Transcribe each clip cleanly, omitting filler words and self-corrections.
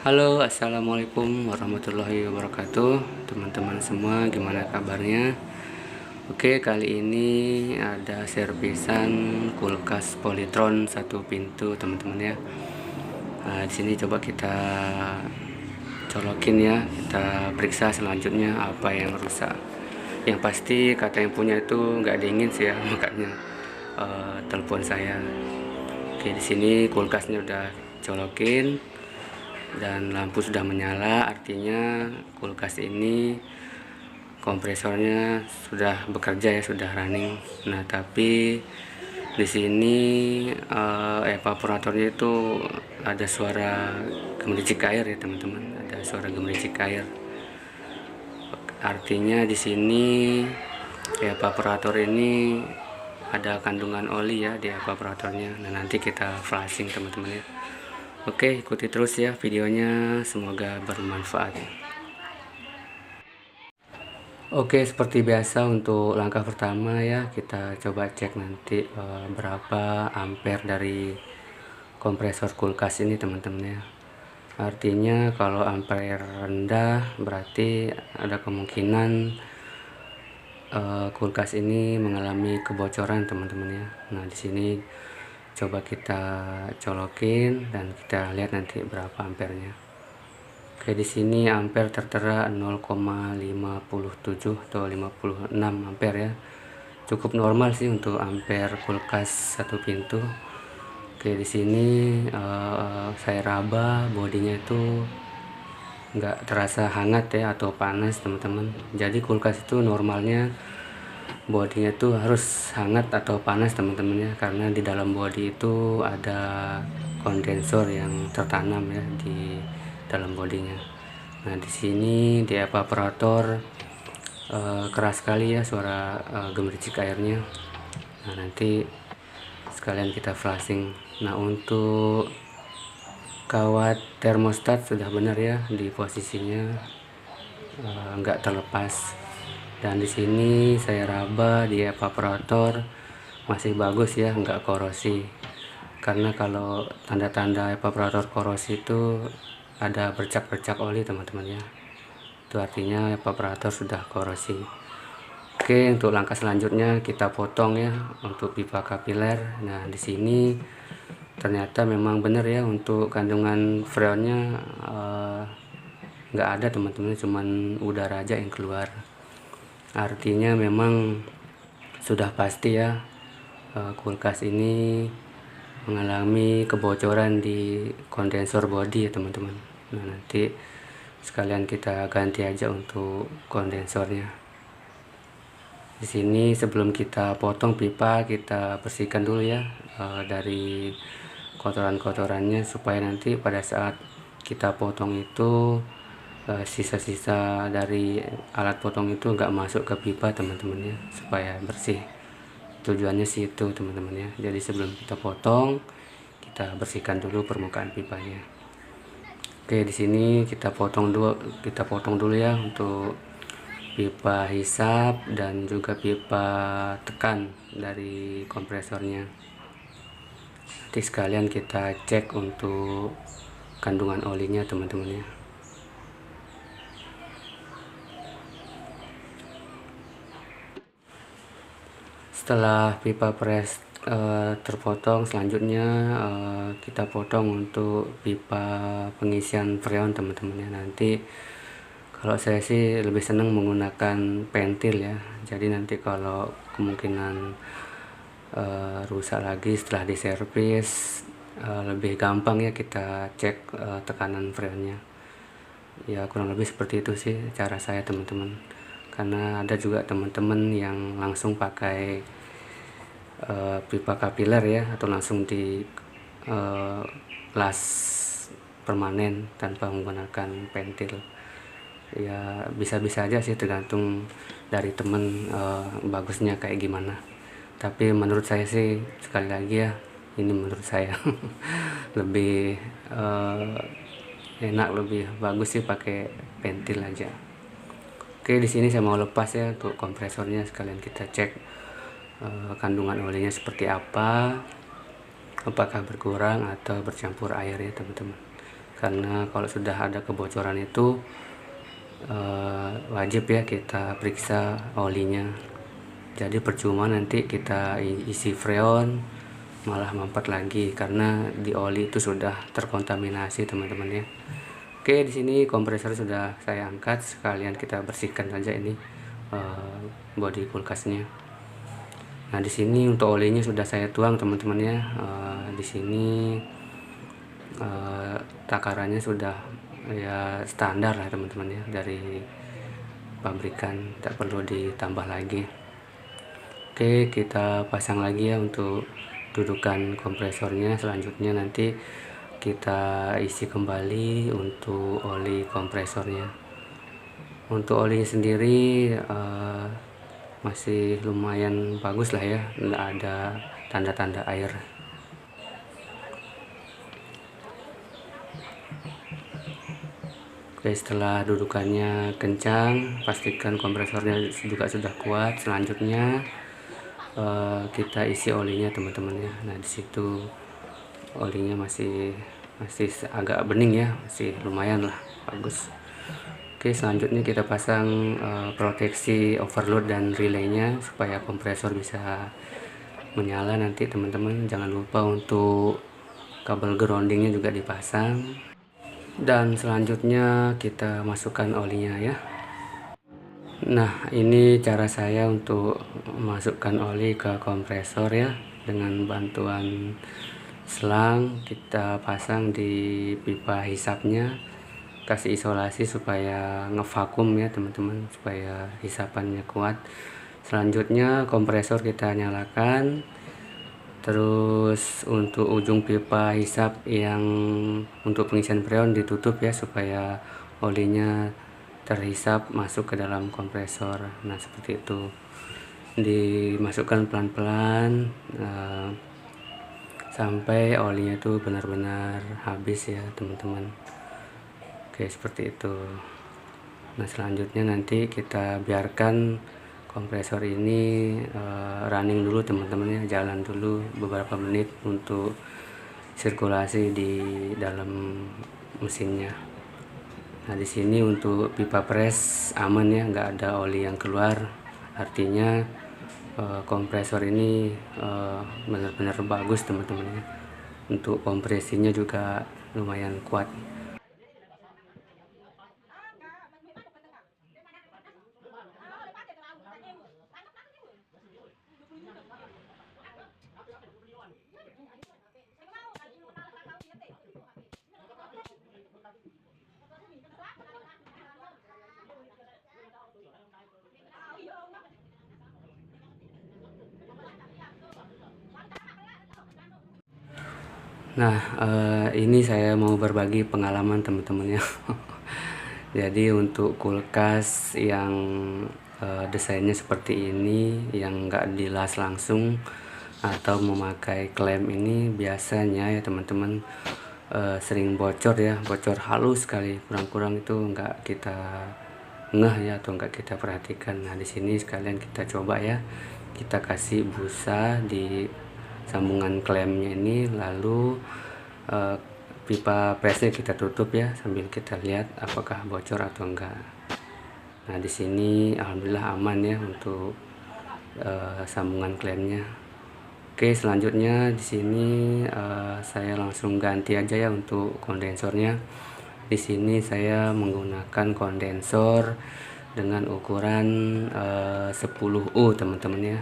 Halo, assalamualaikum warahmatullahi wabarakatuh, teman-teman semua. Gimana kabarnya? Oke, kali ini ada servisan kulkas Polytron satu pintu, teman-teman ya. Nah, di sini coba kita colokin ya, kita periksa selanjutnya apa yang rusak. Yang pasti kata yang punya itu nggak dingin sih ya, makanya telepon saya. Oke, di sini kulkasnya udah colokin dan lampu sudah menyala, artinya kulkas ini kompresornya sudah bekerja ya, sudah running. Nah, tapi di sini evaporatornya itu ada suara gemericik air ya, teman-teman. Ada suara gemericik air. Artinya di sini evaporator ini ada kandungan oli ya di evaporatornya. Nah, nanti kita flashing, teman-teman ya. Oke, ikuti terus ya videonya, semoga bermanfaat. Oke, seperti biasa untuk langkah pertama ya, kita coba cek nanti berapa ampere dari kompresor kulkas ini, teman-teman ya. Artinya kalau ampere rendah berarti ada kemungkinan kulkas ini mengalami kebocoran, teman-teman ya. Nah, di sini coba kita colokin dan kita lihat nanti berapa ampernya. Oke, di sini ampere tertera 0,57 atau 56 ampere ya. Cukup normal sih untuk ampere kulkas satu pintu. Oke, di sini saya raba bodinya itu nggak terasa hangat ya atau panas, teman-teman. Jadi kulkas itu normalnya bodinya itu harus hangat atau panas, teman-teman ya, karena di dalam bodi itu ada kondensor yang tertanam ya di dalam bodinya. Nah, di sini di evaporator keras sekali ya suara gemericik airnya. Nah, nanti sekalian kita flashing. Nah, untuk kawat termostat sudah benar ya di posisinya, nggak terlepas. Dan di sini saya raba di evaporator masih bagus ya, nggak korosi. Karena kalau tanda-tanda evaporator korosi itu ada bercak-bercak oli, teman-teman ya. Itu artinya evaporator sudah korosi. Oke, untuk langkah selanjutnya kita potong ya untuk pipa kapiler. Nah, di sini ternyata memang benar ya untuk kandungan freonnya nggak ada, teman-teman, cuman udara aja yang keluar. Artinya memang sudah pasti ya kulkas ini mengalami kebocoran di kondensor bodi ya, teman-teman. Nah, nanti sekalian kita ganti aja untuk kondensornya. Di sini sebelum kita potong pipa, kita bersihkan dulu ya dari kotoran-kotorannya, supaya nanti pada saat kita potong itu sisa-sisa dari alat potong itu nggak masuk ke pipa, teman-teman ya, supaya bersih. Tujuannya sih itu, teman-teman ya. Jadi sebelum kita potong, kita bersihkan dulu permukaan pipanya. Oke, di sini kita potong dulu ya untuk pipa hisap dan juga pipa tekan dari kompresornya. Nanti sekalian kita cek untuk kandungan olinya, teman-teman ya. Setelah pipa pres terpotong, selanjutnya kita potong untuk pipa pengisian freon, teman-teman ya. Nanti kalau saya sih lebih senang menggunakan pentil ya. Jadi nanti kalau kemungkinan rusak lagi setelah diservis, lebih gampang ya kita cek tekanan freonnya. Ya, kurang lebih seperti itu sih cara saya, teman-teman. Karena ada juga teman-teman yang langsung pakai pipa kapiler ya, atau langsung di las permanen tanpa menggunakan pentil. Ya, bisa-bisa aja sih, tergantung dari temen bagusnya kayak gimana. Tapi menurut saya sih, sekali lagi ya, ini menurut saya lebih enak, lebih bagus sih pakai pentil aja. Oke, di sini saya mau lepas ya untuk kompresornya, sekalian kita cek kandungan olinya seperti apa, apakah berkurang atau bercampur air ya, teman-teman. karena kalau sudah ada kebocoran itu wajib ya kita periksa olinya. Jadi percuma nanti kita isi freon malah mampet lagi karena di oli itu sudah terkontaminasi teman-teman ya. Oke, di sini kompresor sudah saya angkat, sekalian kita bersihkan saja ini bodi kulkasnya. Nah, di sini untuk olinya sudah saya tuang teman-teman ya. Di sini takarannya sudah ya standar lah teman-teman ya, dari pabrikan, tak perlu ditambah lagi. Oke, kita pasang lagi ya untuk dudukan kompresornya. Selanjutnya nanti kita isi kembali untuk oli kompresornya. Untuk olinya sendiri masih lumayan bagus lah ya, nggak ada tanda-tanda air. Oke, setelah dudukannya kencang, pastikan kompresornya juga sudah kuat. Selanjutnya kita isi olinya teman-teman ya. Nah, di situ olinya masih agak bening ya, masih lumayan lah bagus. Oke, selanjutnya kita pasang proteksi overload dan relaynya supaya kompresor bisa menyala nanti teman-teman. Jangan lupa untuk kabel groundingnya juga dipasang. Dan selanjutnya kita masukkan olinya ya. Nah, ini cara saya untuk masukkan oli ke kompresor ya, dengan bantuan selang. Kita pasang di pipa hisapnya, kasih isolasi supaya ngevakum ya teman-teman, supaya hisapannya kuat. Selanjutnya kompresor kita nyalakan. Terus untuk ujung pipa hisap yang untuk pengisian freon ditutup ya, supaya olinya terhisap masuk ke dalam kompresor. Nah, seperti itu, dimasukkan pelan-pelan sampai olinya itu benar-benar habis ya teman-teman. Oke, seperti itu. Nah, selanjutnya nanti kita biarkan kompresor ini running dulu teman-teman ya, jalan dulu beberapa menit untuk sirkulasi di dalam mesinnya. Nah, di sini untuk pipa pres aman ya, nggak ada oli yang keluar. Artinya kompresor ini benar-benar bagus teman-teman ya. Untuk kompresinya juga lumayan kuat. Nah, ini saya mau berbagi pengalaman teman-teman ya. Jadi untuk kulkas yang desainnya seperti ini, yang enggak dilas langsung atau memakai klem ini, biasanya ya teman-teman sering bocor ya, bocor halus sekali, kurang-kurang itu enggak kita ngeh ya, atau enggak kita perhatikan. Nah, di sini sekalian kita coba ya, kita kasih busa di sambungan klemnya ini, lalu pipa presnya kita tutup ya, sambil kita lihat apakah bocor atau enggak. Nah, di sini alhamdulillah aman ya untuk sambungan klemnya. Oke, selanjutnya di sini saya langsung ganti aja ya untuk kondensornya. Di sini saya menggunakan kondensor dengan ukuran 10U teman-teman ya,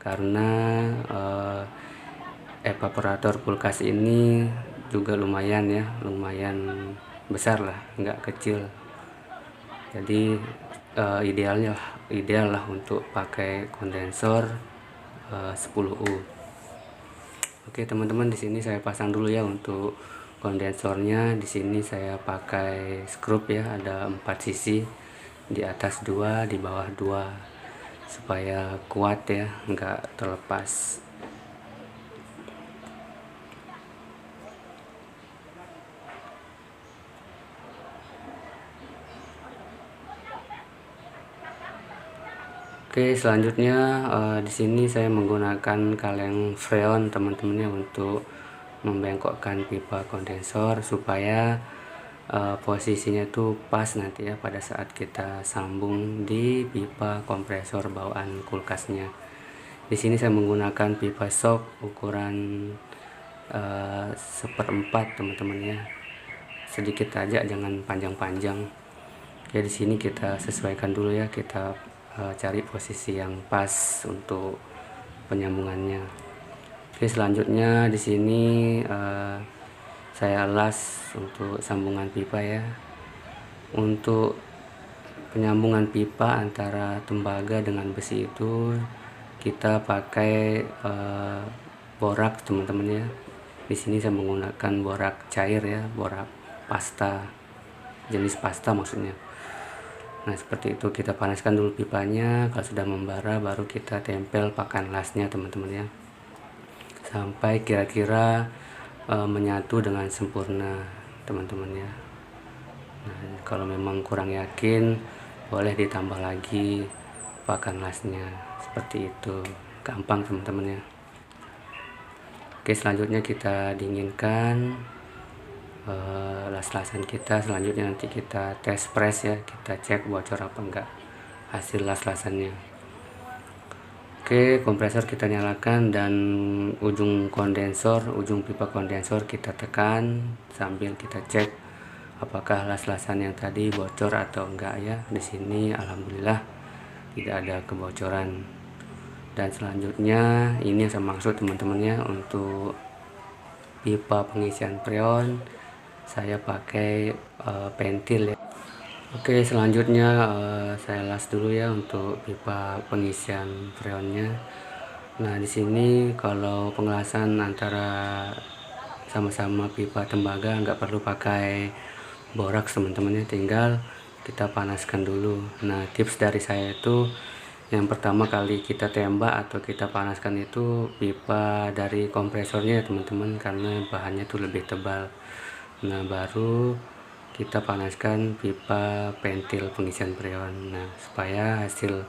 karena evaporator kulkas ini juga lumayan ya, lumayan besar lah, nggak kecil. Jadi ideal lah untuk pakai kondensor 10U. Oke teman-teman, di sini saya pasang dulu ya untuk kondensornya. Di sini saya pakai skrup ya, ada 4 sisi, di atas 2, di bawah 2, supaya kuat ya, nggak terlepas. Oke, selanjutnya di sini saya menggunakan kaleng freon teman-teman ya, untuk membengkokkan pipa kondensor supaya posisinya tuh pas nanti ya pada saat kita sambung di pipa kompresor bawaan kulkasnya. Di sini saya menggunakan pipa shock ukuran 1/4 teman-teman ya, sedikit aja, jangan panjang-panjang. Oke, di sini kita sesuaikan dulu ya, kita cari posisi yang pas untuk penyambungannya. Oke, selanjutnya di sini saya las untuk sambungan pipa ya. Untuk penyambungan pipa antara tembaga dengan besi itu kita pakai borak teman-teman ya. Di sini saya menggunakan borak cair ya, borak pasta, jenis pasta maksudnya. Nah, seperti itu, kita panaskan dulu pipanya. Kalau sudah membara baru kita tempel pakan lasnya teman-teman ya, sampai kira-kira menyatu dengan sempurna teman-teman ya. Nah, kalau memang kurang yakin boleh ditambah lagi pakan lasnya, seperti itu, gampang teman-teman ya. Oke, selanjutnya kita dinginkan las-lasan kita. Selanjutnya nanti kita tes press ya, kita cek bocor apa enggak hasil las-lasannya. Oke, kompresor kita nyalakan dan ujung pipa kondensor kita tekan sambil kita cek apakah las-lasan yang tadi bocor atau enggak ya. Di sini alhamdulillah tidak ada kebocoran. Dan selanjutnya ini yang saya maksud teman-teman ya, untuk pipa pengisian freon saya pakai pentil ya. Oke, selanjutnya saya las dulu ya untuk pipa pengisian freonnya. Nah, di sini kalau pengelasan antara sama-sama pipa tembaga nggak perlu pakai boraks teman-teman ya, tinggal kita panaskan dulu. Nah, tips dari saya itu yang pertama kali kita tembak atau kita panaskan itu pipa dari kompresornya ya teman-teman, karena bahannya tuh lebih tebal. Nah, baru kita panaskan pipa pentil pengisian freon. Nah, supaya hasil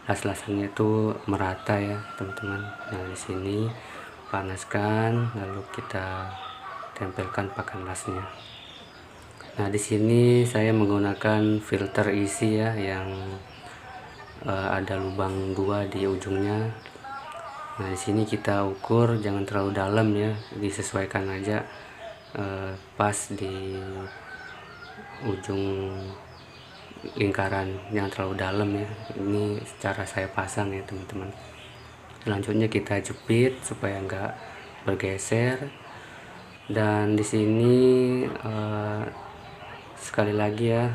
las-lasannya itu merata ya teman-teman. Nah, di sini panaskan lalu kita tempelkan pakan lasnya. Nah, di sini saya menggunakan filter isi ya, yang ada lubang 2 di ujungnya. Nah, di sini kita ukur jangan terlalu dalam ya, disesuaikan aja pas di ujung lingkaran, jangan terlalu dalam ya. Ini cara saya pasang ya teman-teman. Selanjutnya kita jepit supaya enggak bergeser. Dan di sini sekali lagi ya,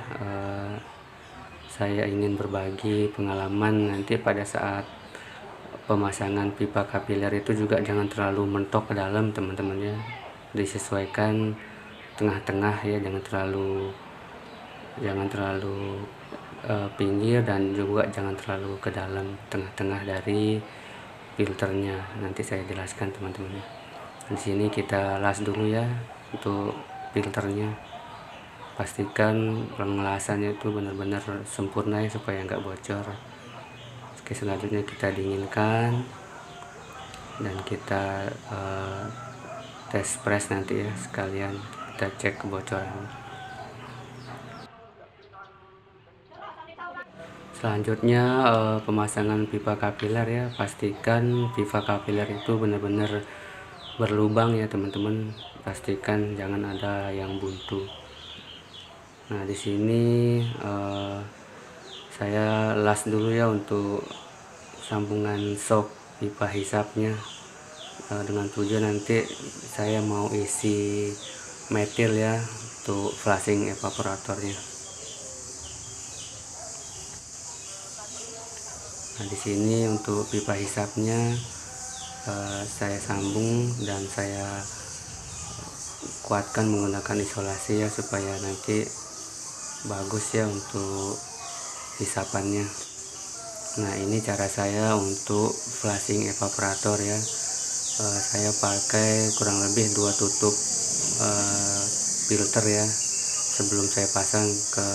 saya ingin berbagi pengalaman nanti pada saat pemasangan pipa kapiler itu juga jangan terlalu mentok ke dalam teman-teman ya, disesuaikan tengah-tengah ya, jangan terlalu pinggir dan juga jangan terlalu ke dalam, tengah-tengah dari filternya. Nanti saya jelaskan teman-teman ya. Di sini kita las dulu ya untuk filternya, pastikan pengelasannya itu benar-benar sempurna ya supaya nggak bocor. Oke, selanjutnya kita dinginkan dan kita tes press nanti ya, sekalian kita cek kebocoran. Selanjutnya pemasangan pipa kapiler ya, pastikan pipa kapiler itu benar-benar berlubang ya teman-teman, pastikan jangan ada yang buntu. Nah, di sini saya las dulu ya untuk sambungan shock pipa hisapnya, dengan tujuan nanti saya mau isi metil ya untuk flushing evaporatornya. Nah, di sini untuk pipa hisapnya saya sambung dan saya kuatkan menggunakan isolasi ya, supaya nanti bagus ya untuk hisapannya. Nah, ini cara saya untuk flushing evaporator ya. Saya pakai kurang lebih 2 tutup filter ya sebelum saya pasang ke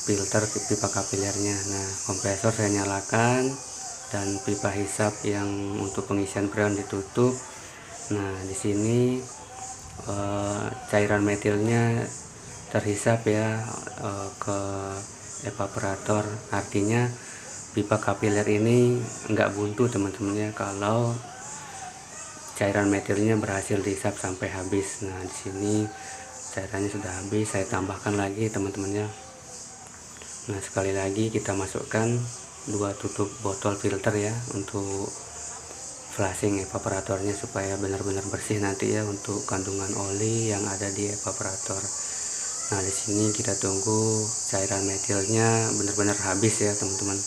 filter pipa kapilernya. Nah, kompresor saya nyalakan dan pipa hisap yang untuk pengisian freon ditutup. Nah, di sini cairan metilnya terhisap ya ke evaporator. Artinya pipa kapiler ini nggak buntu teman-teman ya, kalau cairan metilnya berhasil dihisap sampai habis. Nah di sini cairannya sudah habis, saya tambahkan lagi teman-teman ya. Nah sekali lagi kita masukkan 2 tutup botol filter ya untuk flushing evaporatornya supaya benar-benar bersih nanti ya untuk kandungan oli yang ada di evaporator. Nah di sini kita tunggu cairan metilnya benar-benar habis ya teman-teman.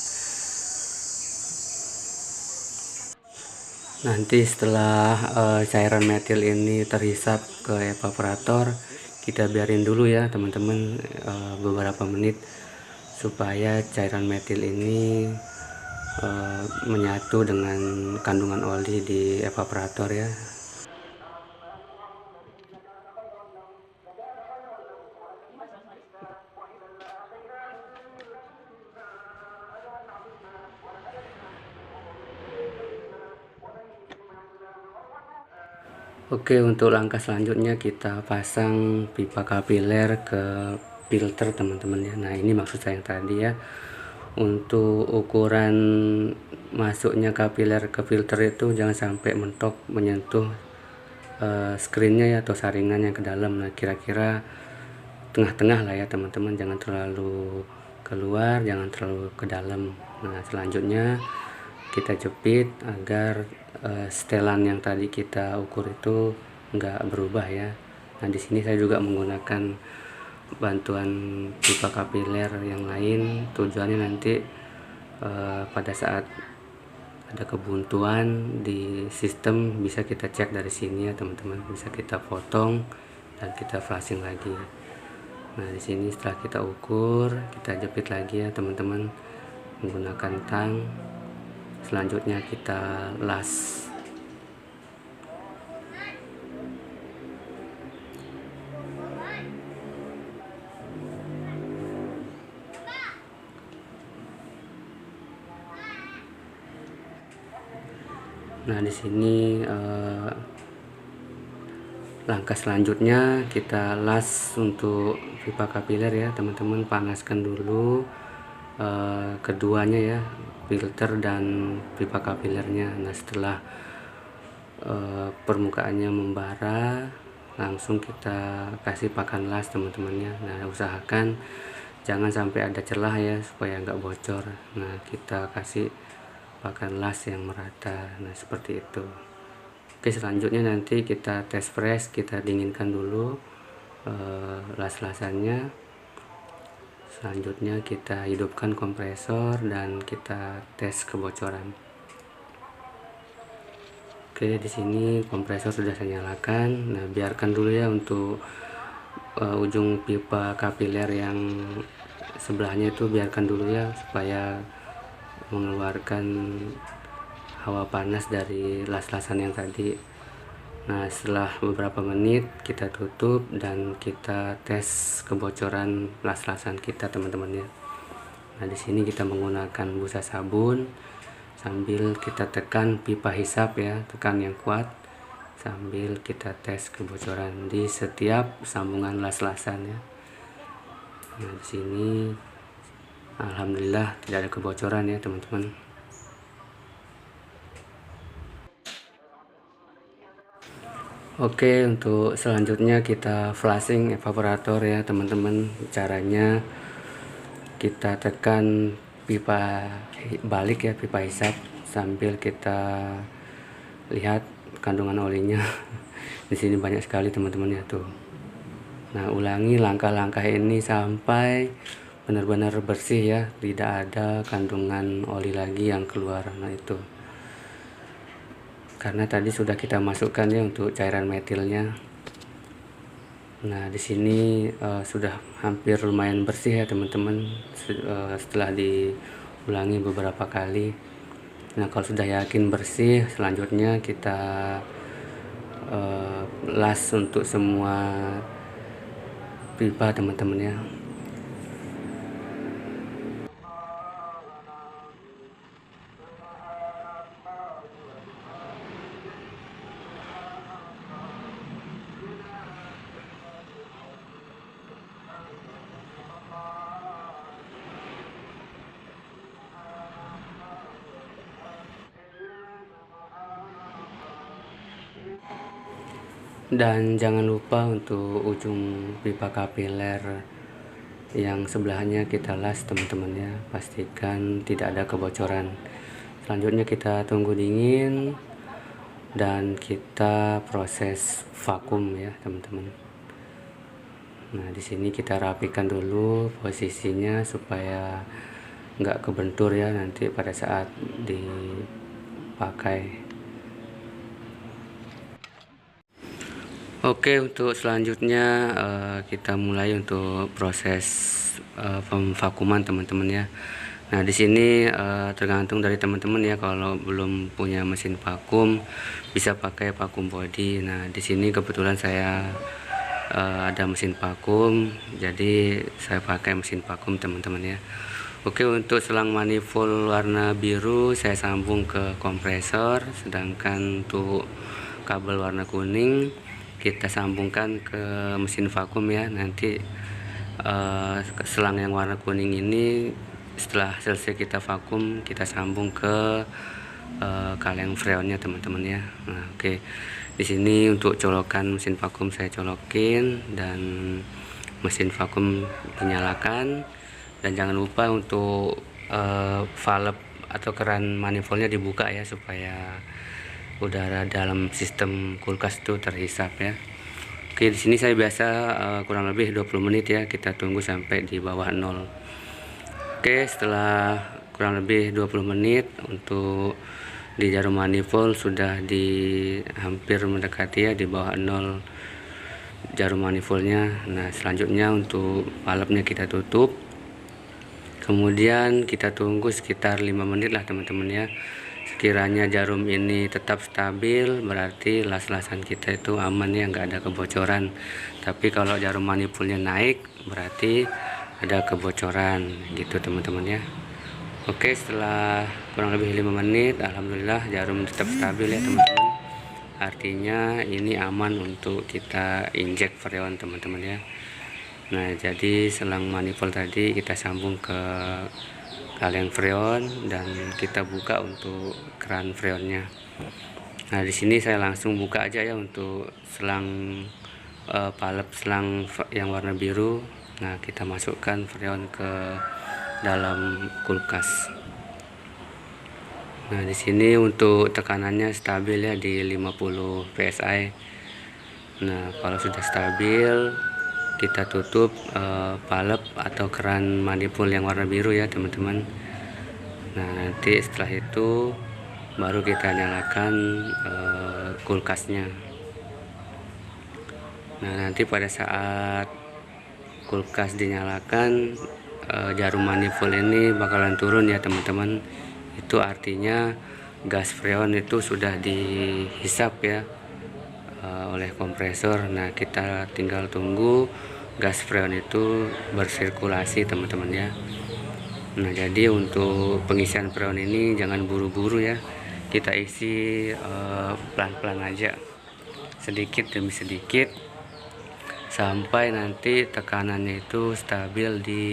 Nanti setelah cairan metil ini terhisap ke evaporator, kita biarin dulu ya teman-teman beberapa menit supaya cairan metil ini menyatu dengan kandungan oli di evaporator ya. Oke, untuk langkah selanjutnya kita pasang pipa kapiler ke filter teman-teman ya. Nah ini maksud saya yang tadi ya, untuk ukuran masuknya kapiler ke filter itu jangan sampai mentok menyentuh screennya ya atau saringan yang ke dalam. Nah kira-kira tengah-tengah lah ya teman-teman, jangan terlalu keluar, jangan terlalu ke dalam. Nah selanjutnya kita jepit agar setelan yang tadi kita ukur itu enggak berubah ya. Nah di sini saya juga menggunakan bantuan pipa kapiler yang lain, tujuannya nanti pada saat ada kebuntuan di sistem bisa kita cek dari sini ya teman-teman, bisa kita potong dan kita flashing lagi. Nah di sini setelah kita ukur, kita jepit lagi ya teman-teman menggunakan tang. Selanjutnya kita las. Nah di sini langkah selanjutnya kita las untuk pipa kapiler ya teman-teman. Panaskan dulu keduanya ya, filter dan pipa kapilernya. Nah setelah permukaannya membara, langsung kita kasih pakan las teman-temannya. Nah usahakan jangan sampai ada celah ya supaya nggak bocor. Nah kita kasih pakan las yang merata. Nah seperti itu. Oke, selanjutnya nanti kita tes fresh, kita dinginkan dulu las-lasannya. Selanjutnya kita hidupkan kompresor dan kita tes kebocoran. Oke, di sini kompresor sudah saya nyalakan. Nah, biarkan dulu ya untuk ujung pipa kapiler yang sebelahnya itu biarkan dulu ya supaya mengeluarkan hawa panas dari las-lasan yang tadi. Nah setelah beberapa menit kita tutup dan kita tes kebocoran las-lasan kita teman-teman ya. Nah di sini kita menggunakan busa sabun sambil kita tekan pipa hisap ya, tekan yang kuat sambil kita tes kebocoran di setiap sambungan las-lasan ya. Nah di sini alhamdulillah tidak ada kebocoran ya teman-teman. Oke, untuk selanjutnya kita flushing evaporator ya teman-teman. Caranya kita tekan pipa balik ya, pipa hisap sambil kita lihat kandungan olinya. Di sini banyak sekali teman-teman ya tuh. Nah, ulangi langkah-langkah ini sampai benar-benar bersih ya, tidak ada kandungan oli lagi yang keluar. Nah, itu. Karena tadi sudah kita masukkan ya untuk cairan metilnya. Nah di sini sudah hampir lumayan bersih ya teman-teman setelah diulangi beberapa kali. Nah kalau sudah yakin bersih, selanjutnya kita las untuk semua pipa teman-teman ya. Dan jangan lupa untuk ujung pipa kapiler yang sebelahnya kita las teman-teman ya, pastikan tidak ada kebocoran. Selanjutnya kita tunggu dingin dan kita proses vakum ya teman-teman. Nah di sini kita rapikan dulu posisinya supaya nggak kebentur ya nanti pada saat dipakai. Oke, untuk selanjutnya kita mulai untuk proses pemvakuman teman-teman ya. Nah di sini tergantung dari teman-teman ya, kalau belum punya mesin vakum bisa pakai vakum body. Nah di sini kebetulan saya ada mesin vakum, jadi saya pakai mesin vakum teman-teman ya. Oke, untuk selang manifold warna biru saya sambung ke kompresor, sedangkan untuk kabel warna kuning kita sambungkan ke mesin vakum ya. Nanti selang yang warna kuning ini setelah selesai kita vakum kita sambung ke kaleng freonnya teman-teman ya. Nah, oke. Di sini untuk colokan mesin vakum saya colokin dan mesin vakum dinyalakan, dan jangan lupa untuk valve atau keran manifoldnya dibuka ya supaya udara dalam sistem kulkas itu terhisap ya. Oke, di sini saya biasa kurang lebih 20 menit ya, kita tunggu sampai di bawah 0. Oke, setelah kurang lebih 20 menit untuk di jarum manifold sudah hampir mendekati ya di bawah 0 jarum manifoldnya. Nah selanjutnya untuk valve-nya kita tutup, kemudian kita tunggu sekitar 5 menit lah teman-teman ya. Sekiranya jarum ini tetap stabil berarti las-lasan kita itu aman ya, nggak ada kebocoran. Tapi kalau jarum manifoldnya naik berarti ada kebocoran gitu teman-teman ya. Oke, setelah kurang lebih 5 menit alhamdulillah jarum tetap stabil ya teman-teman. Artinya ini aman untuk kita injek freon teman-teman ya. Nah jadi selang manifold tadi kita sambung ke kaleng freon dan kita buka untuk keran freonnya. Nah di sini saya langsung buka aja ya untuk selang valve selang yang warna biru. Nah kita masukkan freon ke dalam kulkas. Nah di sini untuk tekanannya stabil ya di 50 psi. Nah kalau sudah stabil kita tutup valve atau keran manifold yang warna biru ya teman-teman. Nah nanti setelah itu baru kita nyalakan kulkasnya. Nah nanti pada saat kulkas dinyalakan jarum manifold ini bakalan turun ya teman-teman. Itu artinya gas freon itu sudah dihisap ya oleh kompresor. Nah kita tinggal tunggu gas freon itu bersirkulasi teman-teman ya. Nah jadi untuk pengisian freon ini jangan buru-buru ya, kita isi pelan-pelan aja, sedikit demi sedikit sampai nanti tekanannya itu stabil di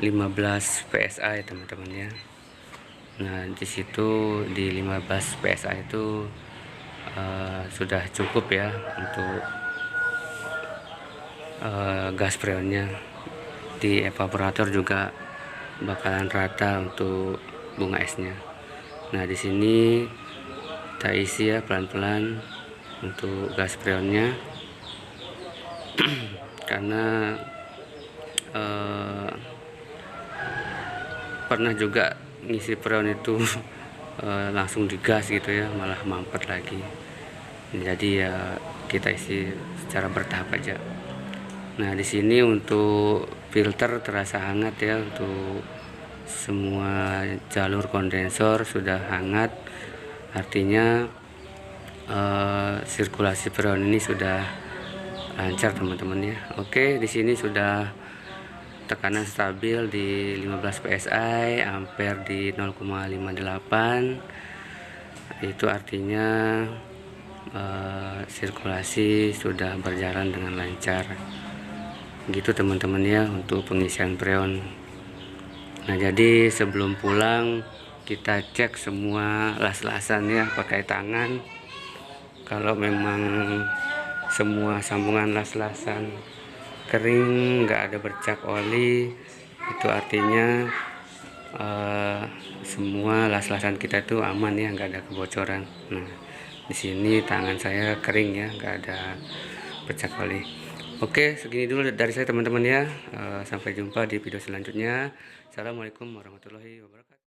15 psi teman-teman ya. Nah disitu di 15 psi itu sudah cukup ya untuk gas freonnya. Di evaporator juga bakalan rata untuk bunga esnya. Nah di sini kita isi ya pelan-pelan untuk gas freonnya karena pernah juga ngisi freon itu langsung digas gitu ya, malah mampet lagi. Jadi ya kita isi secara bertahap aja. Nah di sini untuk filter terasa hangat ya, untuk semua jalur kondensor sudah hangat, artinya sirkulasi freon ini sudah lancar teman-teman ya. Oke, di sini sudah tekanan stabil di 15 psi, ampere di 0,58. Itu artinya sirkulasi sudah berjalan dengan lancar gitu teman-teman ya untuk pengisian freon. Nah jadi sebelum pulang kita cek semua las-lasan ya pakai tangan Kalau memang semua sambungan las-lasan kering, nggak ada bercak oli, itu artinya semua las-lasan kita itu aman ya, nggak ada kebocoran. Nah, di sini tangan saya kering ya, nggak ada bercak oli. Oke, segini dulu dari saya teman-teman ya. Sampai jumpa di video selanjutnya. Assalamualaikum warahmatullahi wabarakatuh.